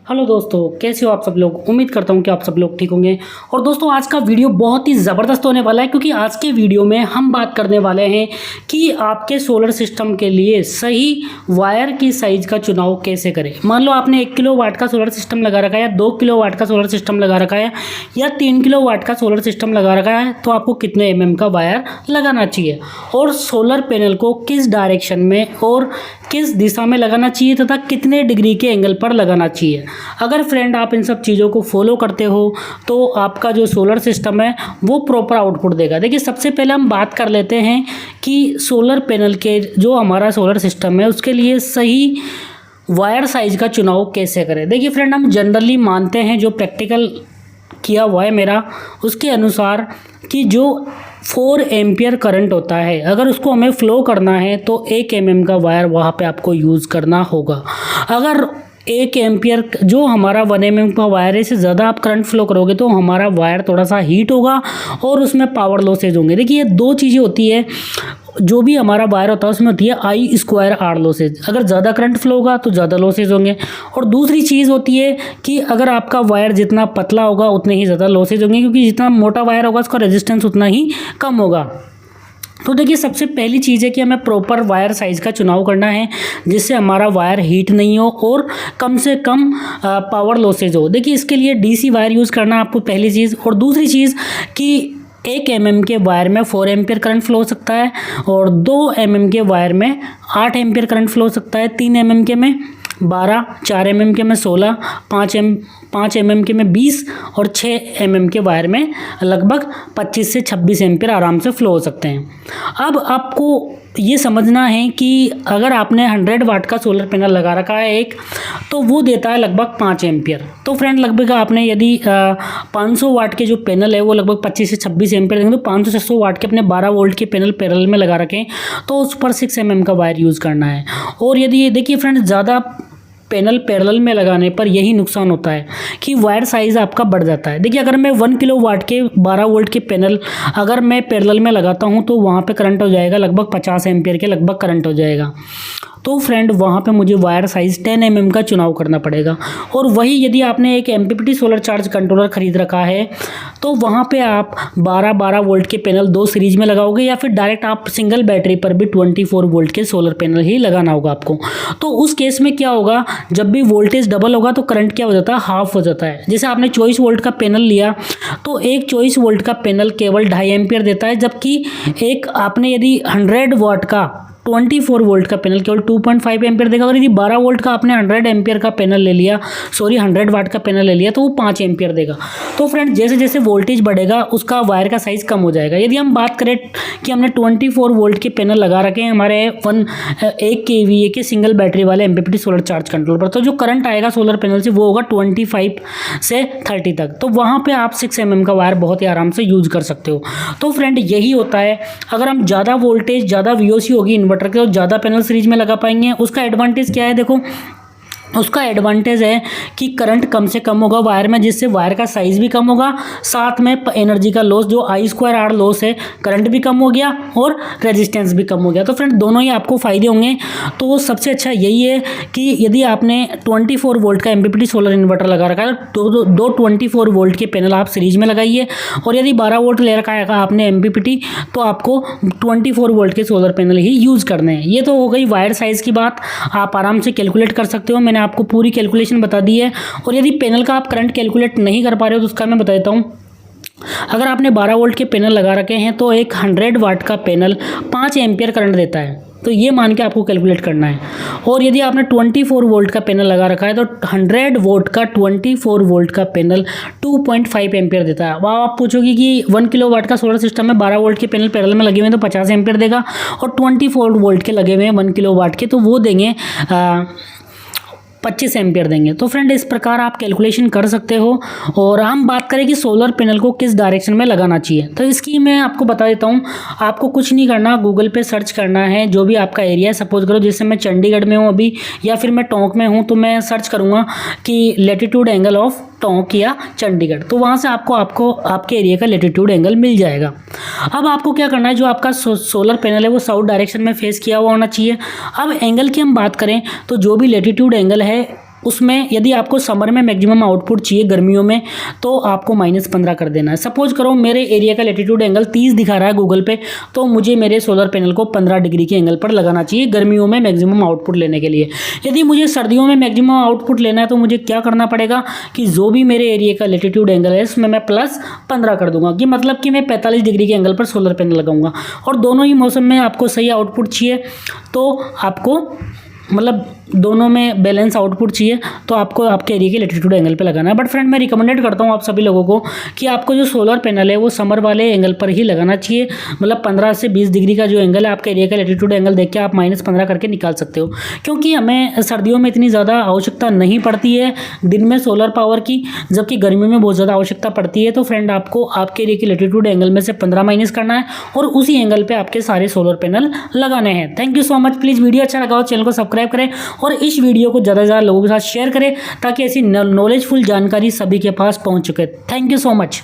Hello दोस्तों, कैसे हो आप सब लोग। उम्मीद करता हूँ कि आप सब लोग ठीक होंगे। और दोस्तों आज का वीडियो बहुत ही ज़बरदस्त होने वाला है, क्योंकि आज के वीडियो में हम बात करने वाले हैं कि आपके सोलर सिस्टम के लिए सही वायर की साइज़ का चुनाव कैसे करें। मान लो आपने 1 किलोवाट का सोलर सिस्टम लगा रखा है, या 2 किलोवाट का सोलर सिस्टम लगा रखा है, या 3 किलोवाट का सोलर सिस्टम लगा रखा है, तो आपको कितने एमएम का वायर लगाना चाहिए और सोलर पैनल को किस डायरेक्शन में और किस दिशा में लगाना चाहिए तथा कितने डिग्री के एंगल पर लगाना चाहिए। अगर फ्रेंड आप इन सब चीज़ों को फॉलो करते हो तो आपका जो सोलर सिस्टम है वो प्रॉपर आउटपुट देगा। देखिए, सबसे पहले हम बात कर लेते हैं कि सोलर पैनल के जो हमारा सोलर सिस्टम है उसके लिए सही वायर साइज का चुनाव कैसे करें। देखिए फ्रेंड, हम जनरली मानते हैं, जो प्रैक्टिकल किया हुआ है मेरा, उसके अनुसार कि जो 4 एम्पियर करंट होता है, अगर उसको हमें फ़्लो करना है तो 1 एमएम का वायर वहाँ पे आपको यूज़ करना होगा। अगर 1 एम्पियर जो हमारा 1 एमएम का वायर है, इससे ज़्यादा आप करंट फ्लो करोगे तो हमारा वायर थोड़ा सा हीट होगा और उसमें पावर लॉसेज होंगे। देखिए, ये 2 चीज़ें होती है, जो भी हमारा वायर होता है उसमें होती है I² लॉसेज। अगर ज़्यादा करंट फ्लो होगा तो ज़्यादा लॉसेज होंगे। और दूसरी चीज़ होती है कि अगर आपका वायर जितना पतला होगा उतने ही ज़्यादा लॉसेज होंगे, क्योंकि जितना मोटा वायर होगा उसका रेजिस्टेंस उतना ही कम होगा। तो देखिए, सबसे पहली चीज़ है कि हमें प्रॉपर वायर साइज़ का चुनाव करना है, जिससे हमारा वायर हीट नहीं हो और कम से कम पावर लॉसेज हो। देखिए, इसके लिए डीसी वायर यूज़ करना आपको पहली चीज़। और दूसरी चीज़ कि 1 एमएम के वायर में 4 एम्पियर करंट फ्लो हो सकता है, और 2 एमएम के वायर में 8 एम्पियर करंट फ्लो हो सकता है, 3 एमएम के में 12, 4 एमएम के में 16, 5 एमएम के में 20 और 6 एमएम के वायर में लगभग 25 से 26 एम्पियर आराम से फ्लो हो सकते हैं। अब आपको ये समझना है कि अगर आपने 100 वाट का सोलर पैनल लगा रखा है एक, तो वो देता है लगभग 5 एम्पियर। तो फ्रेंड, लगभग आपने यदि 500 वाट के जो पैनल है वो लगभग 25 से 26 एम्पियर देंगे, तो 500-600 वाट के अपने 12 वोल्ट के पैनल पैरेलल में लगा रखें तो उस पर 6 एमएम का वायर यूज़ करना है। और यदि ये देखिए फ्रेंड, ज़्यादा पैनल पैरेलल में लगाने पर यही नुकसान होता है कि वायर साइज़ आपका बढ़ जाता है। देखिए, अगर मैं 1 किलोवाट के 12 वोल्ट के पैनल अगर मैं पैरेलल में लगाता हूँ तो वहाँ पे करंट हो जाएगा लगभग 50 एम्पियर के लगभग करंट हो जाएगा। तो फ्रेंड, वहाँ पे मुझे वायर साइज़ 10 एमएम का चुनाव करना पड़ेगा। और वही यदि आपने एक एमपीपीटी सोलर चार्ज कंट्रोलर ख़रीद रखा है तो वहाँ पे आप 12 वोल्ट के पैनल 2 सीरीज में लगाओगे, या फिर डायरेक्ट आप सिंगल बैटरी पर भी 24 वोल्ट के सोलर पैनल ही लगाना होगा आपको। तो उस केस में क्या होगा, जब भी वोल्टेज डबल होगा तो करंट क्या हो जाता है, हाफ हो जाता है। जैसे आपने 24 वोल्ट का पैनल लिया तो एक 24 वोल्ट का पैनल केवल 2.5 एम्पियर देता है, जबकि एक आपने यदि 100 वाट का 24 वोल्ट का पैनल केवल 2.5 एम्पियर देगा। और यदि 12 वोल्ट का आपने 100 एम्पियर का पैनल ले लिया, 100 वाट का पैनल ले लिया, तो वो 5 एम्पियर देगा। तो फ्रेंड, जैसे जैसे वोल्टेज बढ़ेगा उसका वायर का साइज़ कम हो जाएगा। यदि हम बात करें कि हमने 24 वोल्ट के पैनल लगा रखे हैं हमारे 1 kVA के सिंगल बैटरी वाले एमपीपीटी सोलर चार्ज कंट्रोलर पर, तो जो करंट आएगा सोलर पैनल से वो होगा 25 से 30 तक। तो वहाँ पर आप 6 एमएम का वायर बहुत ही आराम से यूज़ कर सकते हो। तो फ्रेंड, यही होता है, अगर हम ज़्यादा वोल्टेज ज़्यादा VOC होगी इन्वर्टर के, तो ज़्यादा पैनल सीरीज में लगा पाएंगे। उसका एडवांटेज क्या है, देखो उसका एडवांटेज है कि करंट कम से कम होगा वायर में, जिससे वायर का साइज़ भी कम होगा, साथ में एनर्जी का लॉस जो I² लॉस है, करंट भी कम हो गया और रेजिस्टेंस भी कम हो गया। तो फ्रेंड, दोनों ही आपको फ़ायदे होंगे। तो सबसे अच्छा यही है कि यदि आपने 24 वोल्ट का एमपीपीटी सोलर इन्वर्टर लगा रखा है तो दो 24 वोल्ट के पैनल आप सीरीज में लगाइए, और यदि 12 वोल्ट ले रखा है आपने एमपीपीटी तो आपको 24 वोल्ट के सोलर पैनल ही यूज़ करने हैं। ये तो हो गई वायर साइज़ की बात, आप आराम से कैलकुलेट कर सकते हो, मैंने आपको पूरी कैलकुलेशन बता दी है। और यदि पैनल का आप करंट कैलकुलेट नहीं कर पा रहे हो तो उसका मैं बता देता हूँ। अगर आपने 12 वोल्ट के पैनल लगा रखे हैं तो एक 100 वाट का पैनल 5 एम्पियर करंट देता है, तो ये मान के आपको कैलकुलेट करना है। और यदि आपने 24 वोल्ट का पैनल लगा रखा है तो 100 वोल्ट का 24 वोल्ट का पैनल 2.5 एम्पियर देता है। अब आप पूछोगे कि 1 किलोवाट का सोलर सिस्टम में 12 वोल्ट के पैनल पैरेलल में लगे हुए हैं तो 50 एम्पियर देगा, और 24 वोल्ट के लगे हुए हैं 1 किलोवाट के तो वो देंगे 25 एम्पियर देंगे। तो फ्रेंड, इस प्रकार आप कैलकुलेशन कर सकते हो। और हम बात करें कि सोलर पैनल को किस डायरेक्शन में लगाना चाहिए, तो इसकी मैं आपको बता देता हूँ। आपको कुछ नहीं करना, गूगल पे सर्च करना है जो भी आपका एरिया है। सपोज करो जैसे मैं चंडीगढ़ में हूँ अभी, या फिर मैं टोंक में हूँ, तो मैं सर्च करूँगा कि लैटिट्यूड एंगल ऑफ टोंक या चंडीगढ़, तो वहाँ से आपको आपके एरिया का लैटिट्यूड एंगल मिल जाएगा। अब आपको क्या करना है, जो आपका सोलर पैनल है वो साउथ डायरेक्शन में फेस किया हुआ होना चाहिए। अब एंगल की हम बात करें तो जो भी लैटिट्यूड एंगल है उसमें यदि आपको समर में मैक्सिमम आउटपुट चाहिए गर्मियों में, तो आपको -15 कर देना है। सपोज करो मेरे एरिया का लैटिट्यूड एंगल 30 दिखा रहा है गूगल पे, तो मुझे मेरे सोलर पैनल को 15 डिग्री के एंगल पर लगाना चाहिए गर्मियों में मैक्सिमम आउटपुट लेने के लिए। यदि मुझे सर्दियों में मैक्सिमम आउटपुट लेना है तो मुझे क्या करना पड़ेगा कि जो भी मेरे एरिया का लैटिट्यूड एंगल है उसमें मैं +15 कर दूंगा, कि मतलब कि मैं 45 डिग्री के एंगल पर सोलर पैनल लगाऊंगा। और दोनों ही मौसम में आपको सही आउटपुट चाहिए, तो आपको मतलब दोनों में बैलेंस आउटपुट चाहिए, तो आपको आपके एरिया के लैटिट्यूड एंगल पे लगाना है। बट फ्रेंड मैं रिकमेंडेड करता हूँ आप सभी लोगों को कि आपको जो सोलर पैनल है वो समर वाले एंगल पर ही लगाना चाहिए। मतलब 15 से 20 डिग्री का जो एंगल है आपके एरिया का लैटिट्यूड एंगल देख के आप -15 करके निकाल सकते हो, क्योंकि हमें सर्दियों में इतनी ज़्यादा आवश्यकता नहीं पड़ती है दिन में सोलर पावर की, जबकि गर्मियों में बहुत ज़्यादा आवश्यकता पड़ती है। तो फ्रेंड आपको आपके एरिया के लैटिट्यूड एंगल में से 15 माइनस करना है और उसी एंगल पर आपके सारे सोलर पैनल लगाने हैं। Thank you so much. Please video अच्छा लगा हो चैनल को सब्सक्राइब करें और इस वीडियो को ज़्यादा से ज़्यादा लोगों के साथ शेयर करें ताकि ऐसी नॉलेजफुल जानकारी सभी के पास पहुंच चुके। Thank you so much.